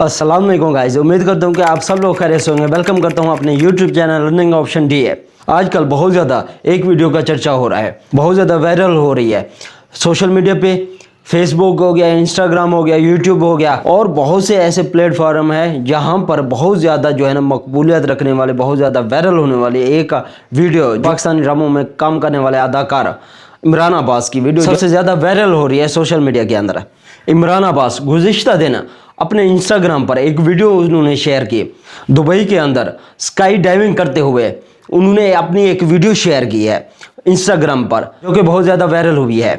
अस्सलाम वालेकुम गाइस, उम्मीद करता हूँ कि आप सब लोग खैरियत से होंगे। वेलकम करता हूँ अपने YouTube channel learning option D है। आजकल बहुत ज़्यादा एक वीडियो का चर्चा हो रहा है, बहुत ज़्यादा वायरल हो रही है सोशल मीडिया पे। फेसबुक हो गया, इंस्टाग्राम हो गया, यूट्यूब हो गया और बहुत से ऐसे प्लेटफॉर्म है जहाँ पर बहुत ज़्यादा जो है ना मकबूलियत रखने वाले, बहुत ज़्यादा वायरल होने वाली एक वीडियो पाकिस्तानी ड्रामों में काम करने वाले अदाकार इमरान अब्बास की वीडियो सबसे ज़्यादा वायरल हो रही है सोशल मीडिया के अंदर। इमरान अब्बास गुज़िश्ता दिन अपने इंस्टाग्राम पर एक वीडियो उन्होंने शेयर की। दुबई के अंदर स्काई डाइविंग करते हुए उन्होंने अपनी एक वीडियो शेयर की है इंस्टाग्राम पर, जो कि बहुत ज़्यादा वायरल हुई है।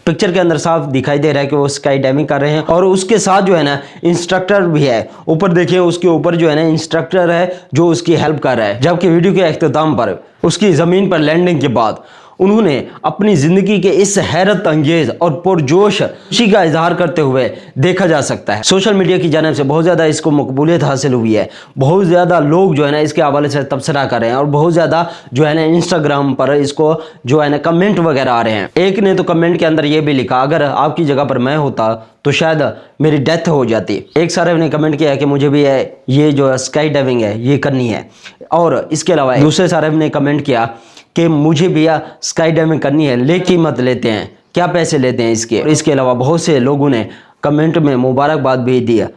पिक्चर के अंदर साफ दिखाई दे रहा है कि वो स्काई डाइविंग कर रहे हैं और उसके साथ जो है ना इंस्ट्रक्टर भी है। ऊपर देखिए, उसके ऊपर जो है ना इंस्ट्रक्टर है जो उसकी हेल्प कर रहा है। जबकि वीडियो के अख्ताम पर उसकी ज़मीन पर लैंडिंग के बाद उन्होंने अपनी ज़िंदगी के इस हैरत अंगेज़ और पुरजोश खुशी का इजहार करते हुए देखा जा सकता है। सोशल मीडिया की जानिब से बहुत ज़्यादा इसको मकबूलियत हासिल हुई है। बहुत ज़्यादा लोग जो है ना इसके हवाले से तबसरा कर रहे हैं और बहुत ज़्यादा जो है ना इंस्टाग्राम पर इसको जो है ना कमेंट वगैरह आ रहे हैं। एक ने तो कमेंट के अंदर ये भी लिखा, अगर आपकी जगह पर मैं होता तो शायद मेरी डेथ हो जाती। एक साहब ने कमेंट किया है कि मुझे भी ये जो स्काई डाइविंग है ये करनी है। और इसके अलावा दूसरे साहब ने कमेंट किया कि मुझे भी स्काई डाइविंग करनी है, लेकिन कीमत लेते हैं, क्या पैसे लेते हैं इसके। और इसके अलावा बहुत से लोगों ने कमेंट में मुबारकबाद भी दी है।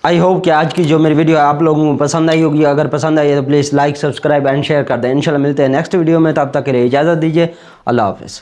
आई होप कि आज की जो मेरी वीडियो है आप लोगों को पसंद आई होगी। अगर पसंद आई है तो please like, subscribe and share कर दें। इंशाल्लाह मिलते हैं नेक्स्ट वीडियो में, तब तक के लिए इजाज़त दीजिए। अल्लाह हाफ़िज़।